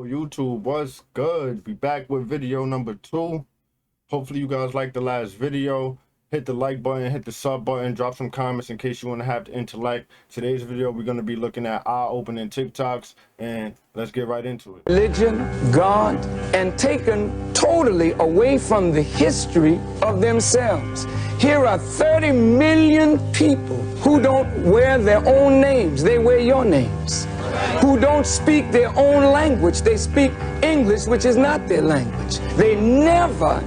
YouTube, what's good? Be back with video number 2. Hopefully you guys liked the last video. Hit the like button, hit the sub button, drop some comments in case you want to have the intellect. Today's video, we're going to be looking at eye-opening TikToks, and let's get right into it. Religion, God, and taken totally away from the history of themselves. Here are 30 million people who don't wear their own names. They wear your names. Who don't speak their own language. They speak English, which is not their language. They never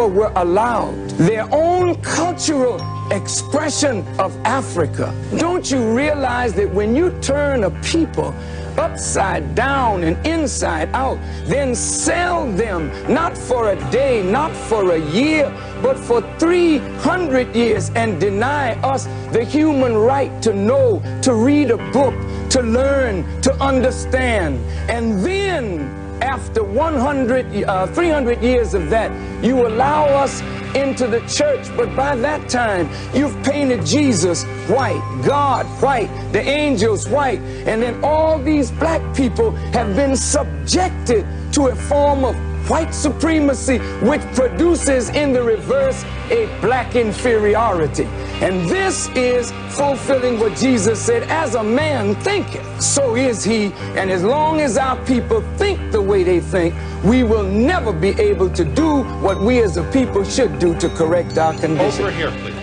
were allowed their own cultural expression of Africa. Don't you realize that when you turn a people upside down and inside out, then sell them not for a day, not for a year, but for 300 years, and deny us the human right to know, to read a book, to learn, to understand. And then after 300 years of that, you allow us into the church, but by that time you've painted Jesus white, God white, the angels white, and then all these black people have been subjected to a form of white supremacy, which produces in the reverse a black inferiority. And this is fulfilling what Jesus said, as a man thinketh, so is he. And as long as our people think the way they think, we will never be able to do what we as a people should do to correct our condition. Over here, please.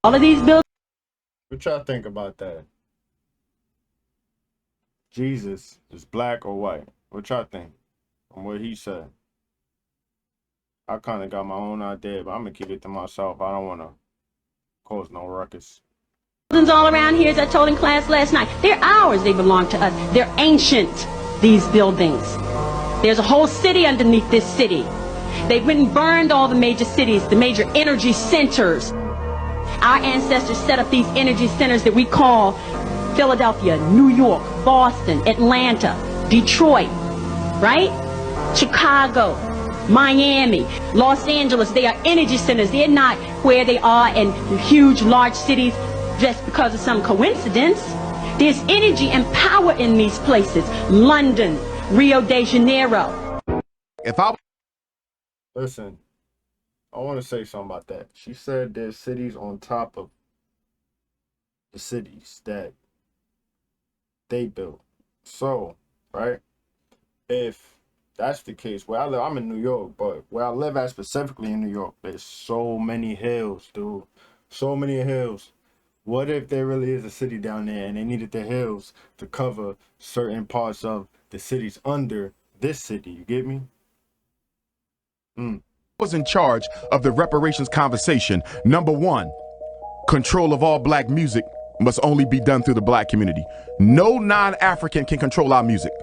All of these buildings. What y'all think about that? Jesus is black or white? What y'all think from what he said? I kind of got my own idea, but I'm going to keep it to myself. I don't want to cause no ruckus. All around here, as I told in class last night, they're ours. They belong to us. They're ancient, these buildings. There's a whole city underneath this city. They went and burned all the major cities, the major energy centers. Our ancestors set up these energy centers that we call Philadelphia, New York, Boston, Atlanta, Detroit, right? Chicago, Miami, Los Angeles. They are energy centers. They're not where they are in huge, large cities just because of some coincidence. There's energy and power in these places. London, Rio de Janeiro. Listen, I want to say something about that. She said there's cities on top of the cities that they built. So, right, if that's the case, where I live, I'm in New York, but where I live at specifically in New York, there's so many hills, dude. So many hills. What if there really is a city down there and they needed the hills to cover certain parts of the cities under this city? You get me? Was in charge of the reparations conversation. Number one, control of all black music must only be done through the black community. No non-African can control our music.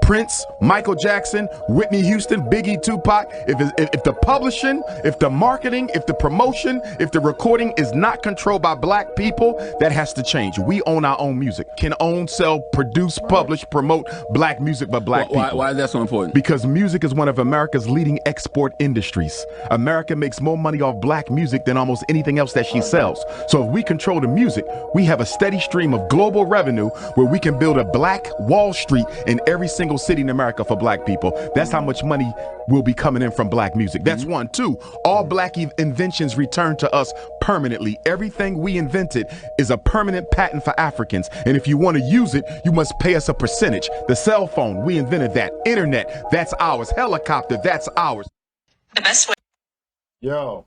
Prince, Michael Jackson, Whitney Houston, Biggie, Tupac. If the publishing, if the marketing, if the promotion, if the recording is not controlled by black people, that has to change. We own our own music. Can own, sell, produce, publish, promote black music by black people. Why is that so important? Because music is one of America's leading export industries. America makes more money off black music than almost anything else that she sells. So if we control the music, we have a steady stream of global revenue where we can build a black Wall Street in every single city in America for black people. That's how much money will be coming in from black music. That's one. Two, all black inventions return to us permanently. Everything we invented is a permanent patent for Africans. And if you want to use it, you must pay us a percentage. The cell phone, we invented that. Internet, that's ours. Helicopter, that's ours. The best way. Yo,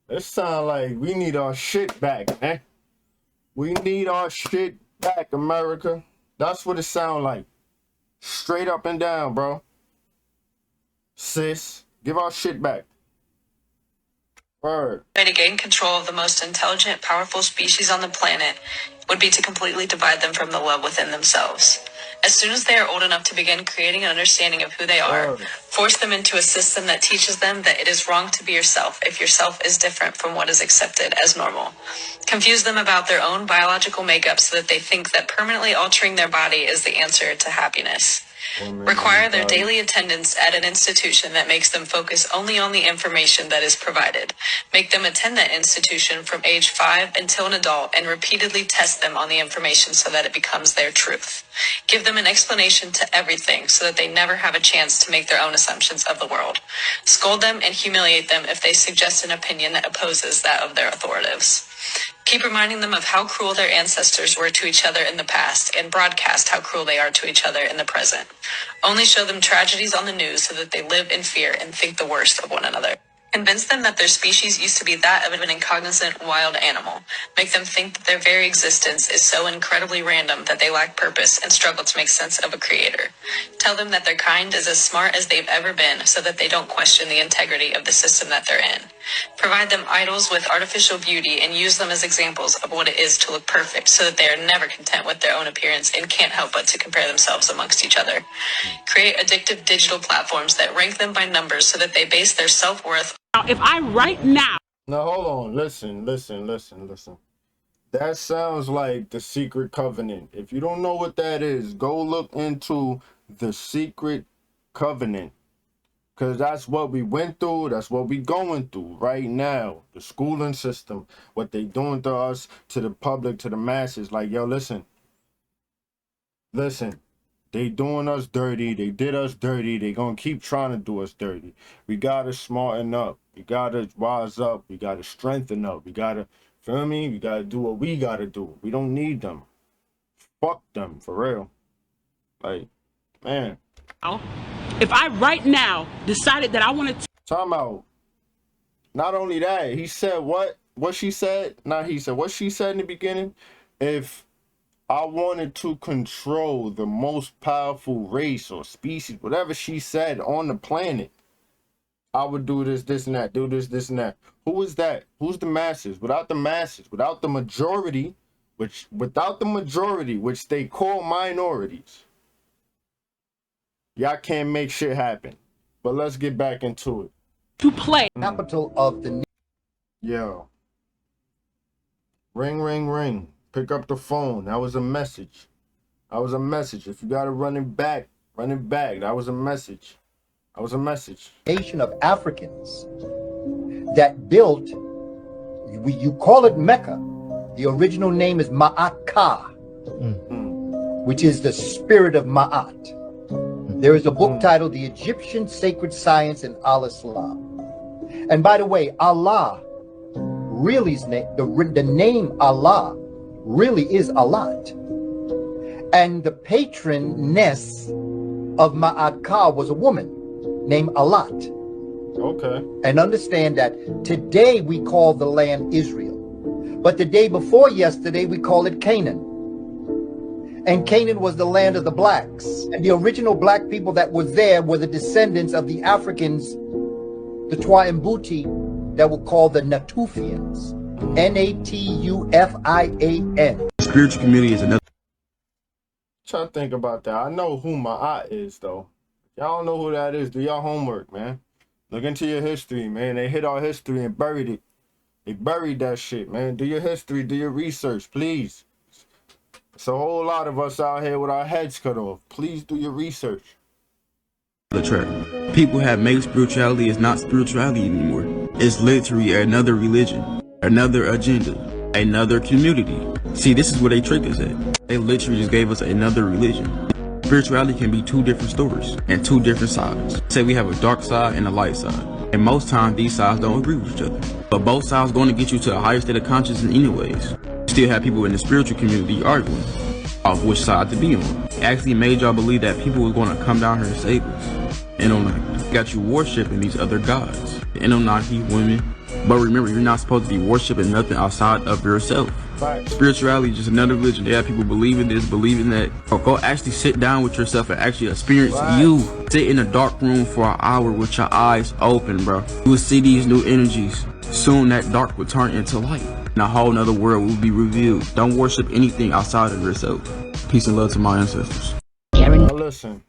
it sound like we need our shit back, man. We need our shit back, America. That's what it sound like. Straight up and down, bro. Sis, give our shit back. Word. Way to gain control of the most intelligent, powerful species on the planet would be to completely divide them from the love within themselves. As soon as they are old enough to begin creating an understanding of who they are, force them into a system that teaches them that it is wrong to be yourself if yourself is different from what is accepted as normal. Confuse them about their own biological makeup so that they think that permanently altering their body is the answer to happiness. Require their daily attendance at an institution that makes them focus only on the information that is provided. Make them attend that institution from age 5 until an adult and repeatedly test them on the information so that it becomes their truth. Give them an explanation to everything so that they never have a chance to make their own assumptions of the world. Scold them and humiliate them if they suggest an opinion that opposes that of their authorities. Keep reminding them of how cruel their ancestors were to each other in the past and broadcast how cruel they are to each other in the present. Only show them tragedies on the news so that they live in fear and think the worst of one another. Convince them that their species used to be that of an incognizant wild animal. Make them think that their very existence is so incredibly random that they lack purpose and struggle to make sense of a creator. Tell them that their kind is as smart as they've ever been so that they don't question the integrity of the system that they're in. Provide them idols with artificial beauty and use them as examples of what it is to look perfect so that they are never content with their own appearance and can't help but to compare themselves amongst each other. Create addictive digital platforms that rank them by numbers so that they base their self-worth. If I right now. Now, hold on. Listen. That sounds like the Secret Covenant. If you don't know what that is, go look into the Secret Covenant. Because that's what we went through. That's what we going through right now. The schooling system. What they doing to us, to the public, to the masses. Like, yo, listen. They doing us dirty. They did us dirty. They gonna keep trying to do us dirty. We gotta smarten up. We gotta rise up. We gotta strengthen up. We gotta, feel me? We gotta do what we gotta do. We don't need them. Fuck them, for real. Like, man. If I right now decided that I wanted to. Time out. Not only that, he said what? What she said? Not he said. What she said in the beginning? If I wanted to control the most powerful race or species, whatever she said on the planet, I would do this, this, and that, do this, this, and that. Who is that? Who's the masses? Without the masses, without the majority, which they call minorities, y'all can't make shit happen. But let's get back into it. To play. Capital of the. Yo. Ring, ring, ring. Pick up the phone. That was a message. If you gotta run it back. That was a message. Nation of Africans that built, you call it Mecca. The original name is Ma'at-Ka, which is the spirit of Ma'at. There is a book titled The Egyptian Sacred Science in Al-Islam. And by the way, Allah, really, the name Allah really is Alat. And the patroness of Ma'at-Ka was a woman named Alat. Okay. And understand that today we call the land Israel. But the day before yesterday, we call it Canaan. And Canaan was the land of the blacks. And the original black people that were there were the descendants of the Africans, the Twa'imbuti, that were called the Natufians. N-A-T-U-F-I-A-N. Spiritual community is another. Try to think about that. I know who Ma'at is, though. Y'all don't know who that is. Do y'all homework, man. Look into your history, man. They hit our history and buried it. They buried that shit, man. Do your history. Do your research, please. It's a whole lot of us out here with our heads cut off. Please do your research. The track. People have made spirituality is not spirituality anymore. It's literally another religion, another agenda, another community. See, this is where they tricked us at. They literally just gave us another religion. Spirituality can be two different stories and two different sides. Say we have a dark side and a light side. And most times these sides don't agree with each other. But both sides going to get you to a higher state of consciousness anyways. Still have people in the spiritual community arguing off which side to be on. It actually made y'all believe that people were going to come down here and save us. And got you worshiping these other gods. The Anunnaki, women. But remember, you're not supposed to be worshiping nothing outside of yourself. Right. Spirituality is just another religion. They have people believing this, believing that. Or go actually sit down with yourself and actually experience you. Sit in a dark room for an hour with your eyes open, bro. You will see these new energies. Soon that dark will turn into light. And a whole nother world will be revealed. Don't worship anything outside of yourself. Peace and love to my ancestors. Now listen.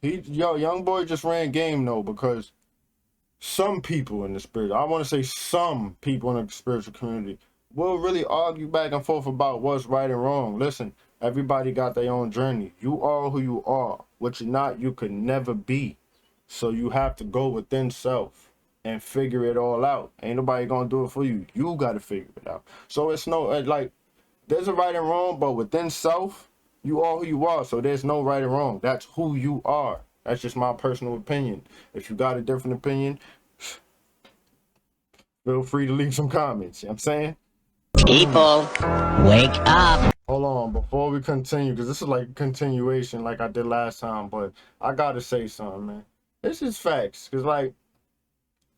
Young boy just ran game though, because some people in the spirit, I want to say some people in the spiritual community, will really argue back and forth about what's right and wrong. Listen, Everybody got their own journey. You are who you are. What you're not, you could never be. So you have to go within self and figure it all out. Ain't nobody gonna do it for you. You gotta figure it out. So it's no, like, there's a right and wrong, but within self, you are who you are. So there's no right and wrong. That's who you are. That's just my personal opinion. If you got a different opinion, feel free to leave some comments. You know what I'm saying? People, wake up. Hold on, before we continue, because this is like a continuation like I did last time, but I gotta say something, man. This is facts, because, like,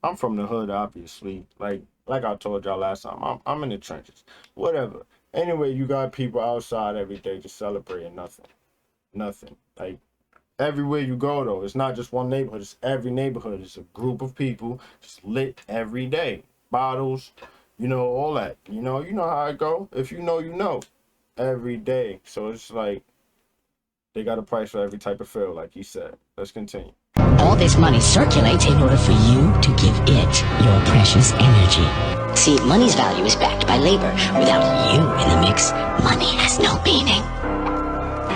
I'm from the hood, obviously. Like I told y'all last time, I'm in the trenches. Whatever. Anyway, you got people outside every day just celebrating nothing. Nothing. Like, everywhere you go, though, it's not just one neighborhood. It's every neighborhood. It's a group of people just lit every day. Bottles, you know, all that. You know how it go. If you know, you know. Every day. So it's like they got a price for every type of feel, like he said. Let's continue. All this money circulates in order for you to give it your precious energy. See, money's value is backed by labor. Without you in the mix, money has no meaning.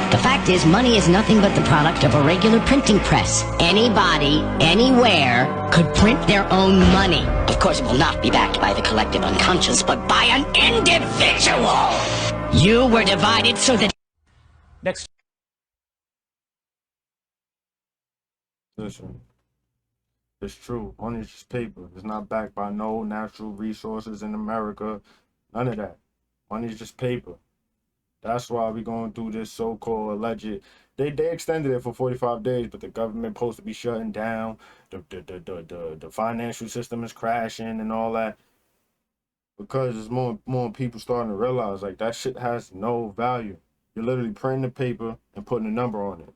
The fact is, money is nothing but the product of a regular printing press. Anybody, anywhere, could print their own money. Of course, it will not be backed by the collective unconscious, but by an individual. You were divided so that... Next. Listen, it's true. Money is just paper. It's not backed by no natural resources in America. None of that. Money is just paper. That's why we going through this so-called alleged. They extended it for 45 days, but the government supposed to be shutting down. The financial system is crashing and all that. Because there's more people starting to realize, like, that shit has no value. You're literally printing the paper and putting a number on it.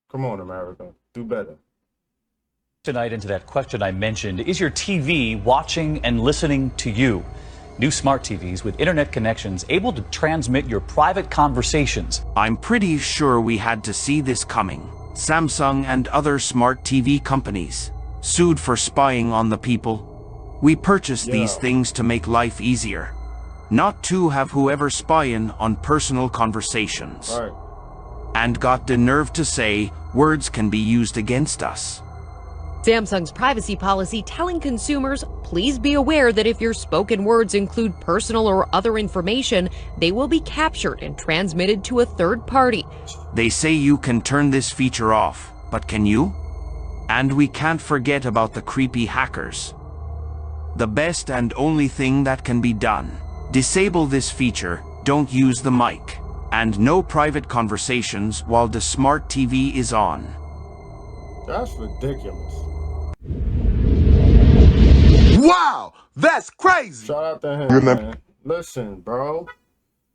Come on, America. Do better. Tonight, into that question I mentioned, is your TV watching and listening to you? New smart TVs with internet connections able to transmit your private conversations. I'm pretty sure we had to see this coming. Samsung and other smart TV companies sued for spying on the people. We purchased these things to make life easier, not to have whoever spying on personal conversations. Right. And got the nerve to say words can be used against us. Samsung's privacy policy telling consumers, please be aware that if your spoken words include personal or other information, they will be captured and transmitted to a third party. They say you can turn this feature off, but can you? And we can't forget about the creepy hackers. The best and only thing that can be done. Disable this feature, don't use the mic, and no private conversations while the smart TV is on. That's ridiculous. Wow, that's crazy. Shout out to him, man. Listen, bro.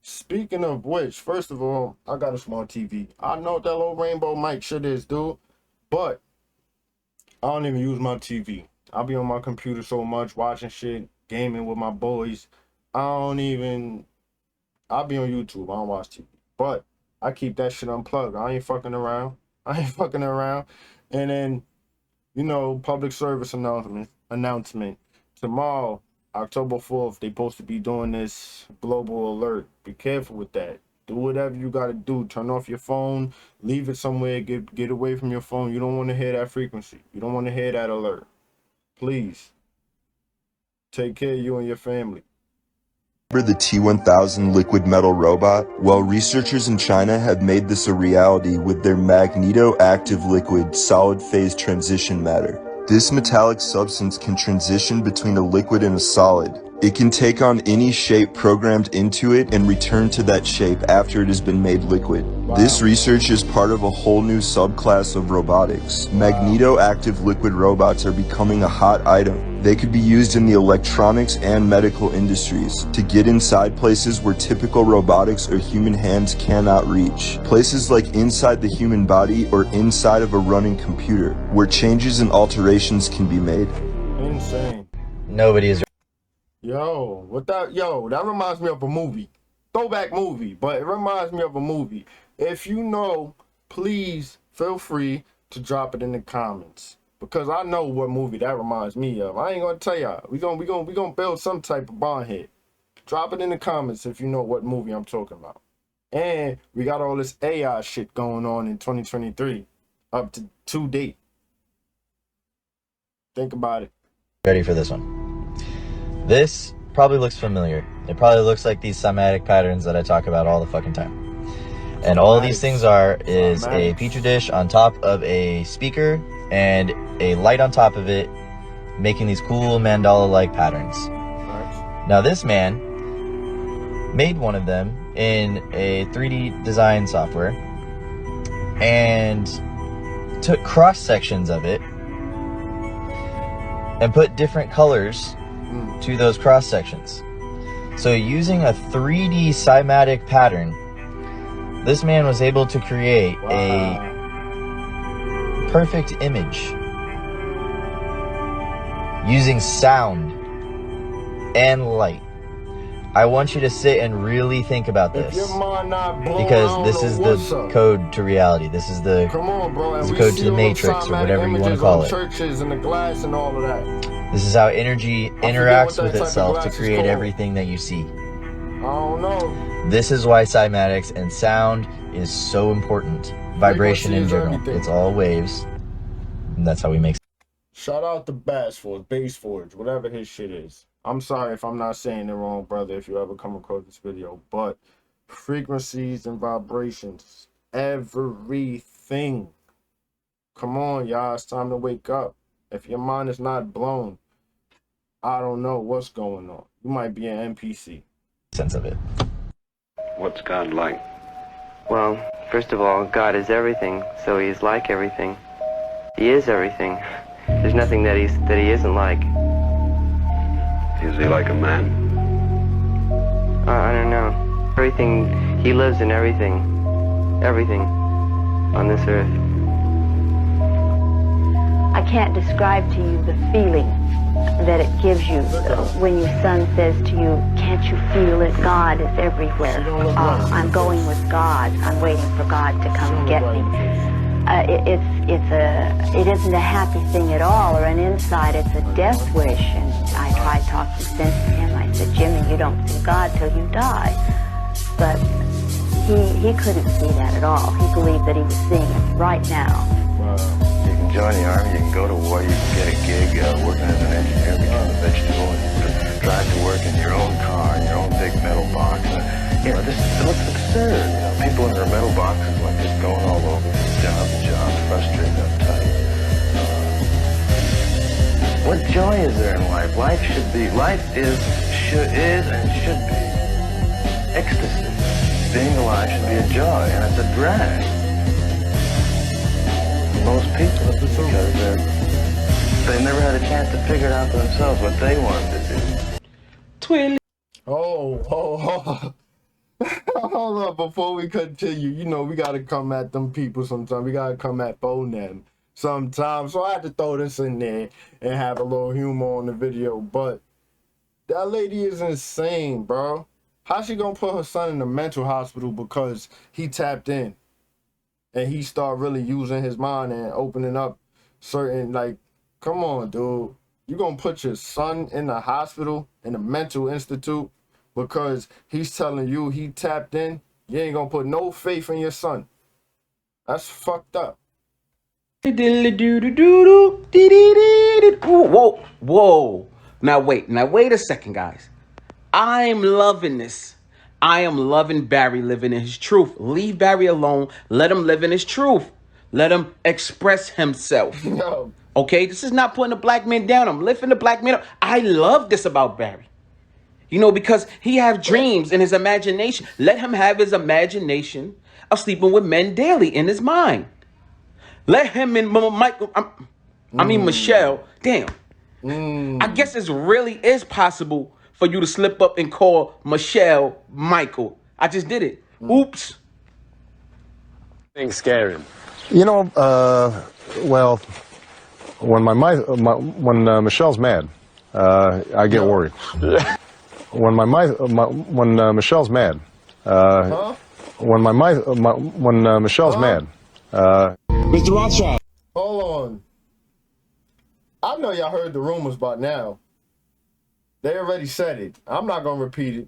Speaking of which, first of all, I got a smart TV. I know what that little rainbow mic shit is, dude, but I don't even use my TV. I'll be on my computer so much, watching shit, gaming with my boys. I'll be on YouTube. I don't watch TV. But I keep that shit unplugged. I ain't fucking around. And then, you know, public service announcement. Tomorrow, October 4th, they supposed to be doing this global alert. Be careful with that. Do whatever you got to do. Turn off your phone. Leave it somewhere. Get away from your phone. You don't want to hear that frequency. You don't want to hear that alert. Please, take care of you and your family. Remember the T-1000 liquid metal robot? Well, researchers in China have made this a reality with their magneto-active liquid solid-phase transition matter. This metallic substance can transition between a liquid and a solid. It can take on any shape programmed into it and return to that shape after it has been made liquid. Wow. This research is part of a whole new subclass of robotics. Magneto-active liquid robots are becoming a hot item. They could be used in the electronics and medical industries to get inside places where typical robotics or human hands cannot reach. Places like inside the human body or inside of a running computer, where changes and alterations can be made. Insane. Nobody is... Yo, that reminds me of a movie. Throwback movie, but it reminds me of a movie. If you know, please feel free to drop it in the comments, because I know what movie that reminds me of. I ain't gonna tell y'all. We gonna build some type of bond here. Drop it in the comments if you know what movie I'm talking about. And we got all this AI shit going on in 2023 up to date. Think about it. Ready for this one. This probably looks familiar. It probably looks like these cymatic patterns that I talk about all the fucking time. And all these things is a petri dish on top of a speaker and a light on top of it, making these cool mandala-like patterns. Now this man made one of them in a 3D design software and took cross sections of it and put different colors to those cross sections. So using a 3D cymatic pattern, this man was able to create a perfect image using sound and light. I want you to sit and really think about this, because this is the code to reality. This is the code to the matrix, or whatever you want to call it. Churches and the glass and all of that. This is how energy interacts with itself to create everything that you see. I don't know. This is why cymatics and sound is so important. Vibration in general. It's all waves. And that's how we make. Shout out to Bass Forge, Bass Forge, whatever his shit is. I'm sorry if I'm not saying it wrong, brother, if you ever come across this video. But frequencies and vibrations, everything. Come on, y'all. It's time to wake up. If your mind is not blown, I don't know what's going on. You might be an NPC. Sense of it. What's God like? Well, first of all, God is everything, so he's like everything. He is everything. There's nothing that he isn't like. Is he like a man? I don't know. Everything, he lives in everything. Everything on this earth. I can't describe to you the feeling that it gives you when your son says to you, can't you feel it? God is everywhere. I'm going with God. I'm waiting for God to come and get me. It isn't a happy thing at all or an insight. It's a death wish. And I tried talking sense to him. I said, Jimmy, you don't see God till you die. But he couldn't see that at all. He believed that he was seeing it right now. You can join the army, you can go to war, you can get a gig working as an engineer, become a vegetable, and you can drive to work in your own car, in your own big metal box. You know, it looks absurd. You know, people in their metal boxes like just going all over from job to job, frustrated, uptight. What joy is there in life? Life is and should be ecstasy. Being alive should be a joy, and it's a drag. Most people, because they never had a chance to figure it out for themselves what they wanted to do. Twin. Oh. Hold up, before we continue, you know, we gotta come at them people sometimes. We gotta come at Bonem sometimes. So I had to throw this in there and have a little humor on the video. But that lady is insane, bro. How's she gonna put her son in a mental hospital because he tapped in? And he start really using his mind and opening up certain, like, come on, dude. You gonna put your son in the hospital, in a mental institute, because he's telling you he tapped in? You ain't gonna put no faith in your son. That's fucked up. Whoa. Now wait a second, guys. I'm loving this. I am loving Barry living in his truth. Leave Barry alone. Let him live in his truth. Let him express himself. No. Okay? This is not putting a black man down. I'm lifting the black man up. I love this about Barry. You know, because he have dreams in his imagination. Let him have his imagination of sleeping with men daily in his mind. Let him and Michelle. Damn. I guess it really is possible for you to slip up and call Michelle Michael. I just did it. Oops. Things scary. You know, well, when Michelle's mad, I get worried. When Michelle's mad, when Michelle's mad, Mr. Rothschild. Hold on. I know y'all heard the rumors by now. They already said it. I'm not gonna repeat it.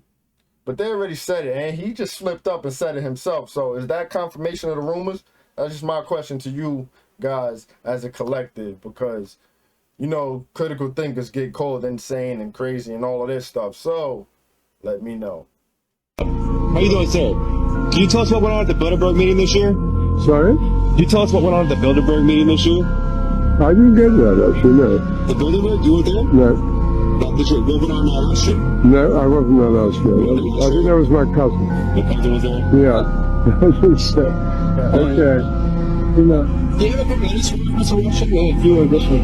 But they already said it, and he just slipped up and said it himself. So is that confirmation of the rumors? That's just my question to you guys as a collective, because, you know, critical thinkers get called insane and crazy and all of this stuff. So let me know. How you doing, sir? Can you tell us what went on at the Bilderberg meeting this year? Sorry? Can you tell us what went on at the Bilderberg meeting this year? I didn't get that, actually, no. The Bilderberg? You were there? No. Did you go on last year? No, I wasn't there last year. I think that was my cousin. Your cousin was there? Yeah. Okay. You know. Do you have a couple minutes for Russia? Yeah, if you were additional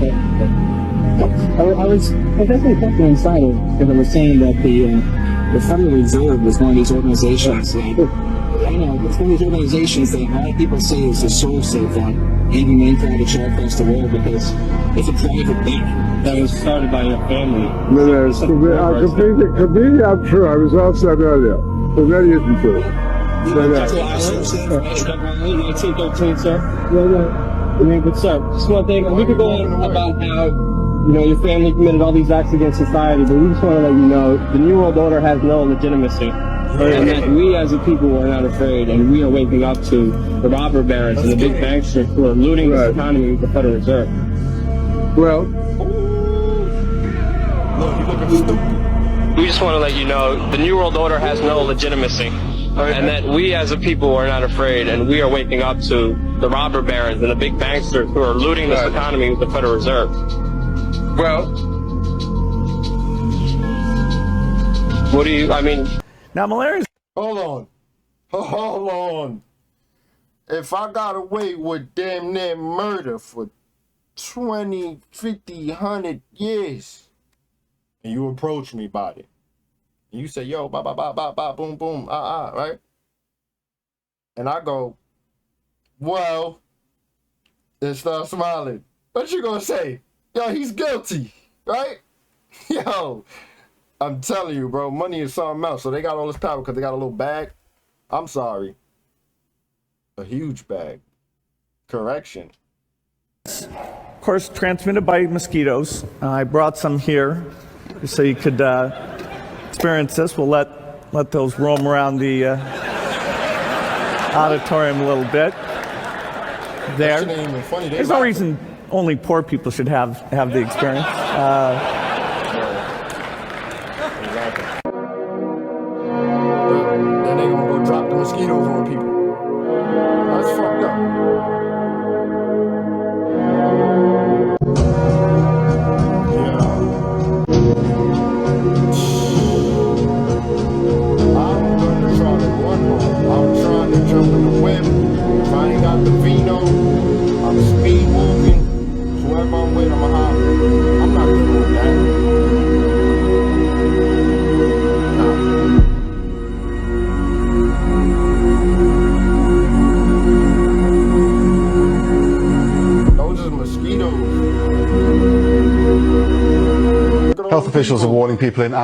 I was definitely thinking inside it because I was saying that the Federal Reserve is one of these organizations that, I know, it's one of these organizations that a lot of people say is the source of humane trafficking across the world because it's a private bank that was started by your family. No, it's completely untrue. I was asked that earlier. But that isn't true. No. 1913, sir. I mean, but sir, just one thing. We could go on about how, you know, your family committed all these acts against society, but we just want to let you know the New World Order has no legitimacy. And that we as a people are not afraid, and we are waking up to the robber barons and the big banksters who are looting this economy with the Federal Reserve. Well, we just want to let you know the New World Order has no legitimacy, and that we as a people are not afraid, and we are waking up to the robber barons and the big banksters who are looting this economy with the Federal Reserve. Well, what do you, I mean... Now, malaria. Hold on. If I got away with damn near murder for 20, 50, 100 years, and you approach me about it, and you say, yo, ba ba ba ba ba, boom boom, right? And I go, well, and start smiling. What you gonna say? Yo, he's guilty, right? Yo. I'm telling you, bro, money is something else. So they got all this power because they got a little bag. I'm sorry. A huge bag. Correction. Of course, transmitted by mosquitoes. I brought some here so you could experience this. We'll let those roam around the auditorium a little bit. There. There's no reason only poor people should have the experience. Then they gonna go drop the mosquitoes on people. That's fucked up. Yeah. I'm gonna try to run home. I'm trying to jump in the whip. If I ain't got the vino, I'm speed walking. Whoever I'm with, I'm a holler. I'm not doing that. Health officials are warning people in...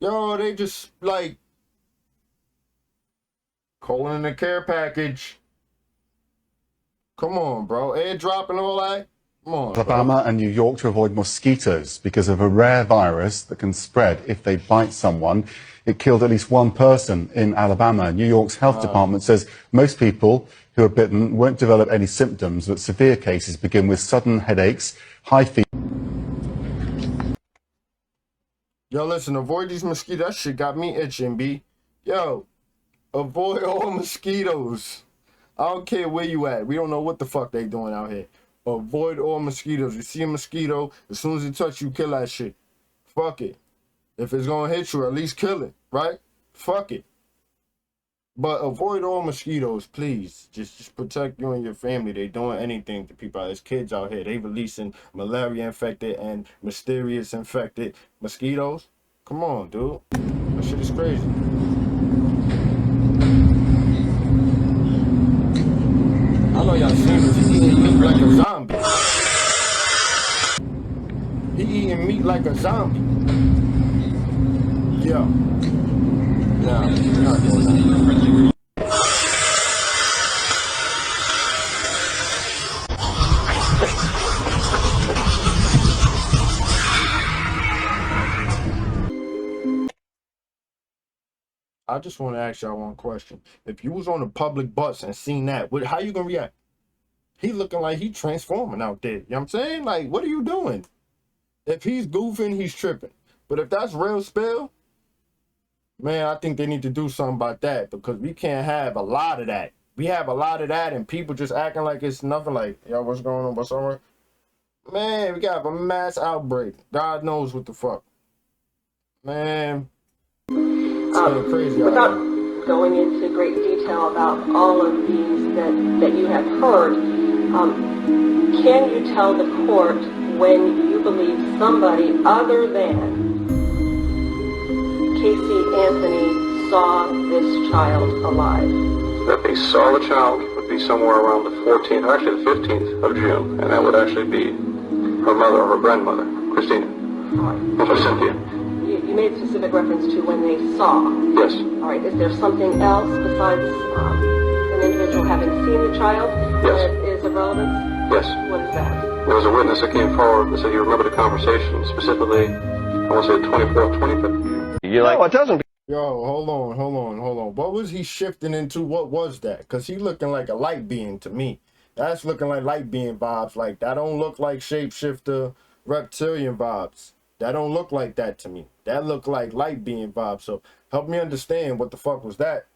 Yo, they just, like, calling in a care package. Come on, bro. Airdrop and all that. Come on, Alabama and New York to avoid mosquitoes because of a rare virus that can spread if they bite someone. It killed at least one person in Alabama. New York's health department says most people who are bitten won't develop any symptoms, but severe cases begin with sudden headaches, high fever. Yo, listen, avoid these mosquitoes. That shit got me itching, B. Yo, avoid all mosquitoes. I don't care where you at. We don't know what the fuck they doing out here. Avoid all mosquitoes. You see a mosquito, as soon as it touch you, kill that shit. Fuck it. If it's gonna hit you, at least kill it, right? Fuck it. But avoid all mosquitoes, please. Just protect you and your family. They doing anything to people. There's kids out here. They releasing malaria-infected and mysterious-infected mosquitoes. Come on, dude. That shit is crazy. I know y'all seen this. He eating meat like a zombie. He eating meat like a zombie. Yeah. Nah, you're not doing that. I just want to ask y'all one question. If you was on a public bus and seen that, how you gonna react? He looking like he transforming out there. You know what I'm saying? Like, what are you doing? If he's goofing, he's tripping. But if that's real spill, man, I think they need to do something about that, because we can't have a lot of that. We have a lot of that and people just acting like it's nothing. Like, yo, what's going on? What's on? Man, we got a mass outbreak. God knows what the fuck. Man, it's getting crazy out Without here. going into great detail about all of these that you have heard, can you tell the court when you believe somebody other than Casey Anthony saw this child alive? That they saw the child would be somewhere around the 14th, or actually the 15th of June, and that would actually be her mother or her grandmother, Christina. Or Cynthia. You made specific reference to when they saw. Yes. All right, is there something else besides an individual having seen the child that is of relevance? Yes. What is that? There was a witness that came forward that said he remembered a conversation, specifically, I want to say 24th, 25th. You're like, no, it doesn't. Yo, hold on. What was he shifting into? What was that? Because he looking like a light being to me. That's looking like light being vibes. Like, that don't look like shapeshifter reptilian vibes. That don't look like that to me. That look like light being vibes. So help me understand what the fuck was that.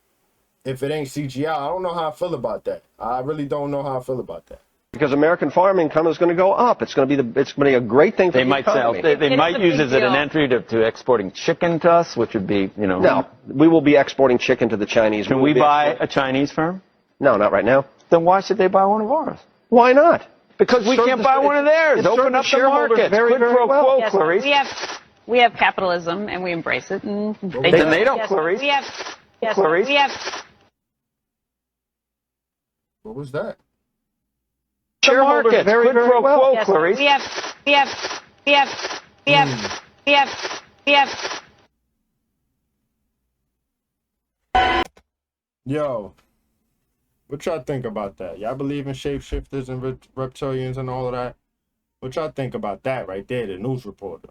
If it ain't CGI, I don't know how I feel about that. I really don't know how I feel about that. Because American farm income is going to go up. It's going to be a great thing for the economy. They might use it as an entry to exporting chicken to us, which would be, you know. No, we will be exporting chicken to the Chinese. Can we buy a Chinese firm? No, not right now. Then why should they buy one of ours? Why not? Because we can't buy one of theirs. Open up the market. Very, very well. Yes, we have capitalism and we embrace it, and They don't, Clarice. Clarice. What was that? Shareholders, very, very well, Clarice. We have. Yo, what y'all think about that? Y'all believe in shapeshifters and reptilians and all of that? What y'all think about that right there, the news reporter?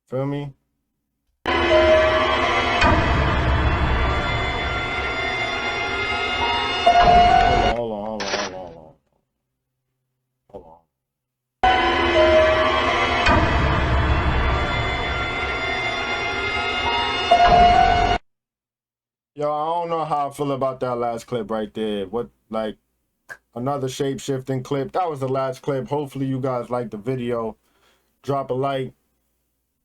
Feel me? Hold on. Yo, I don't know how I feel about that last clip right there. Like, another shape-shifting clip. That was the last clip. Hopefully you guys liked the video. Drop a like.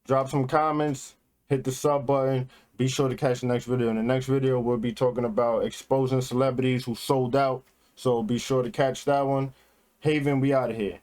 Drop some comments. Hit the sub button. Be sure to catch the next video. In the next video, we'll be talking about exposing celebrities who sold out. So be sure to catch that one. Haven, we out of here.